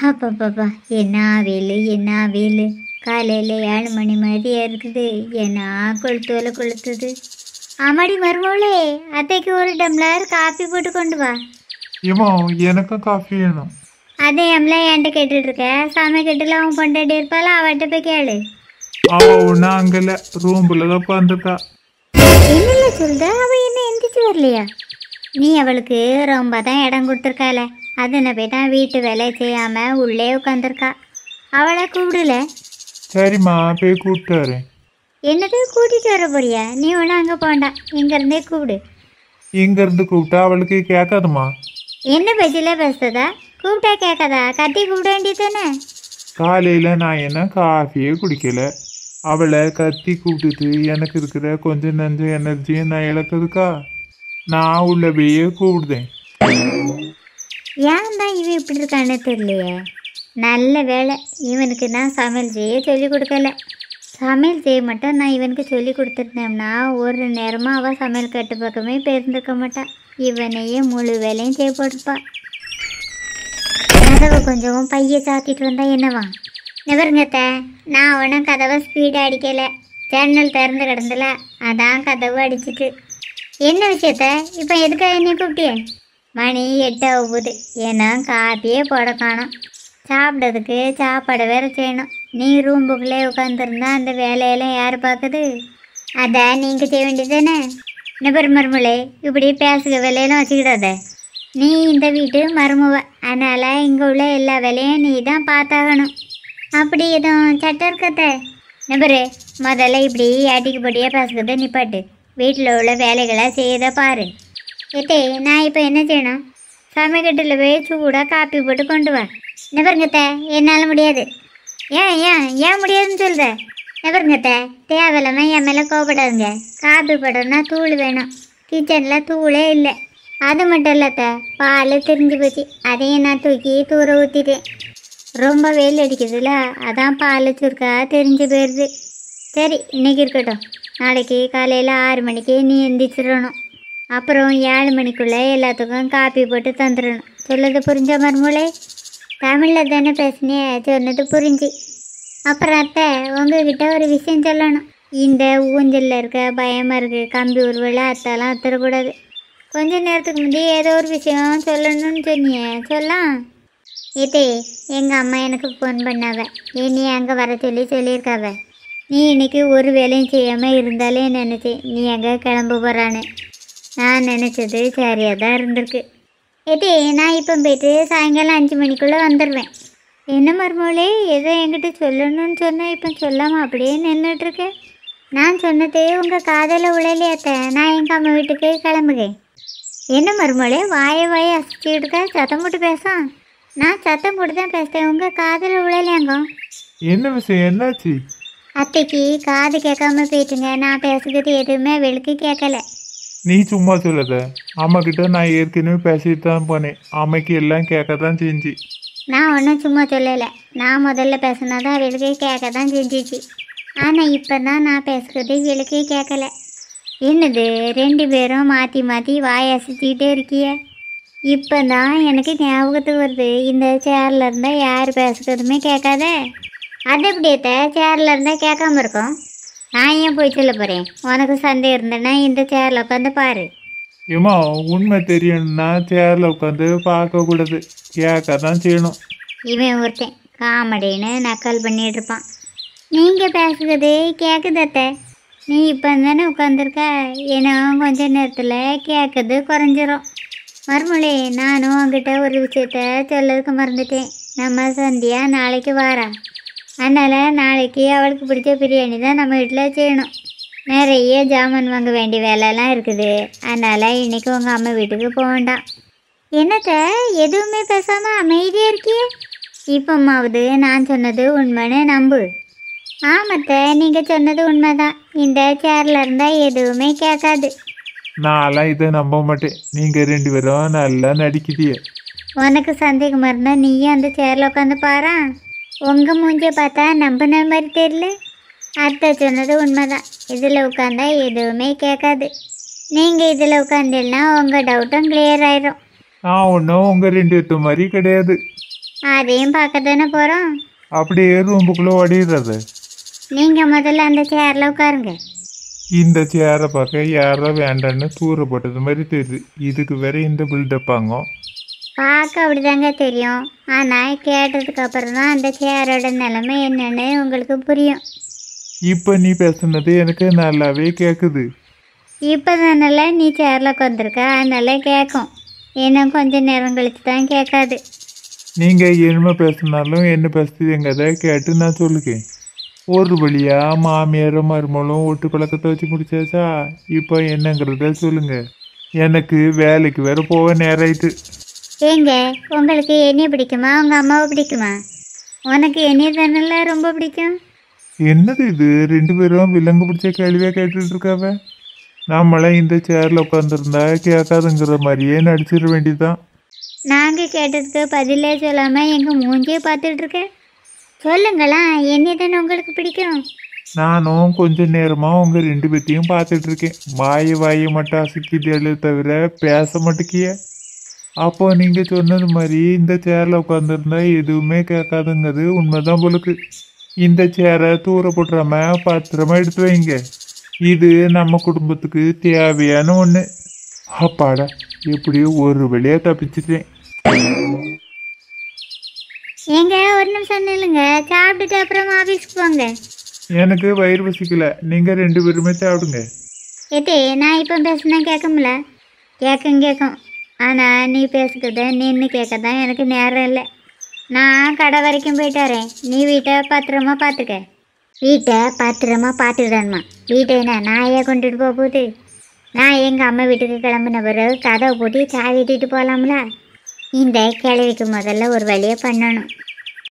அப்பப்பப்பா, என்ன வெயில் என்ன வெயில்! காலையில் 7 மணி மாதிரியா இருக்குது. என்ன கொளுத்துவல கொளுத்துது. ஆமாடி மருமோளே, அத்தைக்கு ஒரு டம்ளர் காஃபி போட்டு கொண்டு வா. ஏமா எனக்கும் காஃபி வேணும். அதே எம்லாம் என்கிட்ட கேட்டுட்டு இருக்க. சமைக்கட்டுல அவன் பொண்டாட்டி இருப்பாள், அவட்ட போய் கேளு. அவ ஒன்றும் அங்கல ரூம்ல தான் உட்காந்துருக்கா. என்னல சொல்ற? அவ என்ன எந்திரிச்சு வரலையா? நீ அவளுக்கு ரொம்ப தான் இடம் கொடுத்துருக்கால, அதனை போய் தான் வீட்டு வேலை செய்யாம உள்ளே உட்காந்துருக்கா. அவளை கூப்பிடல. சரிம்மா போய் கூப்பிட்டு வரேன். என்னது கூட்டிட்டு வர போறியா? நீ ஒன்றும் அங்கே போண்டா, இங்கேருந்தே கூப்பிடு. இங்கேருந்து கூப்பிட்டா அவளுக்கு கேட்காதுமா. என்ன பேச்சில பேசுறதா? கூப்பிட்டா கேட்காதா? கட்டி கூப்பிட வேண்டியது தானே. காலையில் நான் என்ன காஃபியே குடிக்கல. அவளை கத்தி கூப்பிட்டுட்டு எனக்கு இருக்கிற கொஞ்சம் நஞ்ச எனர்ஜியை நான் இழக்கிறதுக்கா நான் உள்ள போயே கூப்பிடுதேன். ஏன் தான் இவன் இப்படி இருக்கான்னு தெரியலையே. நல்ல வேலை இவனுக்கு நான் சமையல் செய்ய சொல்லி கொடுக்கல. சமையல் செய்ய மட்டும் நான் இவனுக்கு சொல்லி கொடுத்துருந்தேன்னா ஒரு நேரமாக அவள் சமையல் கட்டு பக்கமே பேர்ந்துருக்க மாட்டான். இவனையே முழு வேலையும் செய்ய போட்டுப்பா. கதவை கொஞ்சம் பைய சாத்திட்டு வந்தா என்னவா? நிவருங்கத்த, நான் ஒன்றும் கதவை ஸ்பீடாக அடிக்கலை. ஜன்னல் திறந்து கிடந்தல, அதான் கதவு அடிச்சிட்டு. என்ன விஷயத்த இப்போ எதுக்காக என்ன கூப்பிட்டியே? மணி 8 ஆகுது. ஏன்னா காப்பியே போட காணும். சாப்பிட்றதுக்கு சாப்பாடு வேறு செய்யணும். நீ ரூம்புக்குள்ளே உட்காந்துருந்தா அந்த வேலையெல்லாம் யார் பார்க்குது? அதான் நீங்கள் செய்ய வேண்டியதானே. நிபர் மருமலை, இப்படி பேசுக வேலையெல்லாம் வச்சுக்கிடாத. நீ இந்த வீட்டு மருமவ, அதனால் இங்கே உள்ள எல்லா வேலையும் நீ தான் பார்த்தாகணும். அப்படி எதுவும் சட்டம் இருக்கத்த? நிபரு, முதல்ல இப்படி ஆட்டிக்கு பொடியாக பேசுகிறத நிப்பாட்டு. வீட்டில் உள்ள வேலைகளை செய்யத பாரு. ஏத்தே, நான் இப்போ என்ன செய்யணும்? சமைக்கட்டில் போய் சூடாக காப்பி போட்டு கொண்டு வா. நிபருங்கத்த, என்னால் முடியாது. ஏன் முடியாதுன்னு சொல்கிற? நிபருங்கத்த, தேவையில்லாமல் என் மேலே கோவப்படாதுங்க. காப்பி போட்டோன்னா தூள் வேணும். கிச்சனில் தூளே இல்லை. அது மட்டும் இல்லத்த, பால் திரிஞ்சு போச்சு. அதையும் நான் தூக்கி தூர ஊற்றிட்டேன். ரொம்ப வெயில் அடிக்குதுல்ல, அதான் பால் சுருக்கா தெரிஞ்சு போயிடுது. சரி, இன்றைக்கி இருக்கட்டும். நாளைக்கு காலையில் 6 மணிக்கு நீ எந்திரிச்சிடணும். அப்புறம் 7 மணிக்குள்ளே எல்லாத்துக்கும் காப்பி போட்டு தந்துடணும். சொல்லது புரிஞ்ச மருமூளை? தமிழில் தானே பேசினே, சொன்னது புரிஞ்சு. அப்புறம் அத்தை, உங்ககிட்ட ஒரு விஷயம் சொல்லணும். இந்த ஊஞ்சலில் இருக்க பயமாக இருக்குது. கம்பி உருவலை அத்தெல்லாம் அத்தரக்கூடாது. கொஞ்ச நேரத்துக்கு முந்தைய ஏதோ ஒரு விஷயம் சொல்லணும்னு சொன்னியே, சொல்லலாம். ஏத்தே, எங்கள் அம்மா எனக்கு ஃபோன் பண்ணாவ. நீ அங்கே வர சொல்லியிருக்காவ. நீ இன்னைக்கு ஒரு வேலையும் செய்யாமல் இருந்தாலே நினச்சேன் நீ எங்கே கிளம்ப போகிறான்னு. நான் நினச்சது சரியாக தான் இருந்திருக்கு. ஏத்தே, நான் இப்போ போயிட்டு சாயங்காலம் 5 மணிக்குள்ளே வந்துடுவேன். என்ன மருமகளே, ஏதோ என்கிட்ட சொல்லணும்னு சொன்னால் இப்போ சொல்லாமல் அப்படியே நின்றுட்டுருக்கேன். நான் சொன்னதே உங்கள் காதலை உழையிலையாத்த. நான் எங்கள் அம்மா வீட்டுக்கு கிளம்புகிறேன். என்ன மருமகளே, வாயை அசைச்சிக்கிட்டு இருக்கா? சத்தம் போட்டு பேசான். நான் சத்தம் போட்டு தான் பேசுகிறேன். உங்கள் காதலை உழையிலையாங்க. என்ன விஷயம், என்னாச்சு? அத்தைக்கு காது கேட்காம போயிட்டுங்க. நான் பேசுகிறது எதுவுமே அவளுக்கு கேட்கல. நீ சும்மா சொல்லாத. அம்மா கிட்ட நான் ஏற்கனவே பேசிட்டு தான் போனேன். அம்மைக்கு எல்லாம் கேட்க தான் செஞ்சு. நான் ஒன்றும் சும்மா சொல்லலை. நான் முதல்ல பேசினதான் அவளுக்கு கேட்க தான் செஞ்சிச்சு. ஆனால் இப்போ தான் நான் பேசுகிறது இவளுக்கு கேட்கல. என்னது 2 பேரும் மாற்றி மாற்றி வாய் அசைச்சிக்கிட்டே இருக்கிய? இப்போ தான் எனக்கு ஞாபகத்துக்கு வருது, இந்த சேரில் இருந்தால் யார் பேசுகிறதுமே கேட்காத. அது எப்படியத்த சேரில் இருந்தால் கேட்காம இருக்கும்? நான் ஏன் போய் சொல்ல போகிறேன்? உனக்கு சந்தேகம் இருந்தேன்னா இந்த சேரில் உட்காந்து பாரு. ஏமா, உண்மை தெரியணும்னா சேரில் உட்காந்து பார்க்கக்கூடாது, கேட்க தான் செய்யணும். இவன் ஒருத்தன் காமெடின்னு நக்கல் பண்ணிட்டு இருப்பான். நீங்கள் பேசுகிறது கேட்குதத்த. நீ இப்போ தானே உட்காந்துருக்க. ஏன்னா கொஞ்ச நேரத்தில் கேட்குறது குறைஞ்சிரும். மறுமொழி, நானும் உங்ககிட்ட ஒரு விஷயத்த சொல்லதுக்கு மறந்துட்டேன். நம்ம சந்தியா நாளைக்கு வாரா. அதனால் நாளைக்கு அவளுக்கு பிடிச்ச பிரியாணி தான் நம்ம வீட்டில் செய்யணும். நிறைய ஜாமான் வாங்க வேண்டிய வேலைலாம் இருக்குது. அதனால் இன்றைக்கி உங்கள் அம்மா வீட்டுக்கு போக வேண்டாம். என்னத்த எதுவுமே பேசாமல் அமைதியாக இருக்கியே? இப்போமாவது நான் சொன்னது உண்மைன்னு நம்பு. ஆமத்த, நீங்கள் சொன்னது உண்மைதான். இந்த சேரில் இருந்தால் எதுவுமே கேட்காது. நான்லாம் இதை நம்ப மாட்டேன். நீங்கள் 2 பேரும் நல்லா நடிக்கிறிய. உனக்கு சந்தேகமாக இருந்தால் நீயும் அந்த சேரில் உட்காந்து பாரா. உங்கள் மூஞ்சியை பார்த்தா நம்பின மாதிரி தெரியல. அத்தை சொன்னது உண்மைதான். இதில் உட்காந்தா எதுவுமே கேட்காது. நீங்கள் இதில் உட்காந்துன்னா உங்கள் டவுட்டும் கிளியர் ஆயிரும். நான் ஒன்றும் உங்கள் 2 பேர்த்து மாதிரி கிடையாது. அதையும் பார்க்க தானே போகிறோம். அப்படியே ரூம்புக்குள்ளே ஓடிடுறது. நீங்கள் முதல்ல அந்த சேரில் உட்காருங்க. இந்த சேரை பார்க்க யாரோ வேண்டான்னு தூர போட்டது மாதிரி தெரியுது. இதுக்கு வேற இந்த பில்டப்பாங்க. பார்க்க அப்படிதாங்க தெரியும். ஆனால் கேட்டதுக்கு அப்புறம் தான் அந்த சேரோட நிலைமை என்னன்னு உங்களுக்கு புரியும். இப்போ நீ பேசுனது எனக்கு நல்லாவே கேட்குது. இப்போ தானல நீ சேரில் உட்காந்துருக்க, அதனால கேட்கும். இன்னும் கொஞ்சம் நேரம் கழிச்சு தான் கேட்காது. நீங்கள் என்ன பேசினாலும் என்ன பேசுதுங்கிறத கேட்டு நான் சொல்லுக்கேன். ஒரு வழியா மாமியாரும் மருமகளும் ஒட்டு பழக்கத்தை வச்சு முடிச்சாச்சா? இப்போ என்னங்கிறத சொல்லுங்க. எனக்கு வேலைக்கு வேற போக நேரம் ஆயிட்டு. ஏங்க, உங்களுக்கு என்னைய பிடிக்குமா உங்கள் அம்மாவை பிடிக்குமா? உனக்கு என்னைய தானல ரொம்ப பிடிக்கும். என்னது இது? ரெண்டு பேரும் விலங்கு பிடிச்ச கேள்வியாக கேட்டுட்டு இருக்காவ. நம்மள இந்த சேரில் உட்காந்துருந்தா கேட்காதுங்கிற மாதிரியே நடிச்சிட வேண்டியதுதான். நாங்கள் கேட்டதுக்கு பதிலே சொல்லாமல் எங்கள் மூஞ்சியை பார்த்துட்டு இருக்கேன். சொல்லுங்களா, என்னைய தானே உங்களுக்கு பிடிக்கும். நானும் கொஞ்ச நேரமாக உங்கள் ரெண்டு பேத்தையும் பார்த்துட்டு இருக்கேன். வாயை மட்டும் அசைக்கிதே தவிர பேச மாட்டேக்கிய. அப்போ நீங்கள் சொன்னது மாதிரி இந்த சேரில் உட்காந்துருந்தா எதுவுமே கேட்காதுங்கிறது உண்மைதான் போலுக்கு. இந்த சேரை தூர போட்டுறாம பத்திரமா எடுத்து வைங்க. இது நம்ம குடும்பத்துக்கு தேவையான ஒன்று. அப்பாடா, எப்படியோ ஒரு வழியாக தப்பிச்சிட்டேன். ஏங்க, ஒரு நிமிஷம் நில்லுங்க. சாப்பிட்டுட்டு அப்புறம் ஆஃபீஸ்க்கு போங்க. எனக்கு வயிறு பசிக்கல. நீங்கள் ரெண்டு பேருமே சாப்பிடுங்க. ஏதே, நான் இப்போ பேசுனா கேட்கும்ல? கேட்கும். ஆனால் நீ பேசுகிறத நின்று கேட்க தான் எனக்கு நேரம் இல்லை. நான் கடை வரைக்கும் போயிட்டு வரேன். நீ வீட்டை பத்திரமா பார்த்துக்க. வீட்டை பத்திரமா பார்த்துக்கிடணுமா? வீட்டை என்ன நாயே கொண்டுட்டு போக போகுது? நான் எங்கள் அம்மா வீட்டுக்கு கிளம்பின பிறகு கதவை போட்டு சாவி தூக்கிட்டு போகலாம்ல? இந்த கிழவிக்கு முதல்ல ஒரு வழியை பண்ணணும்.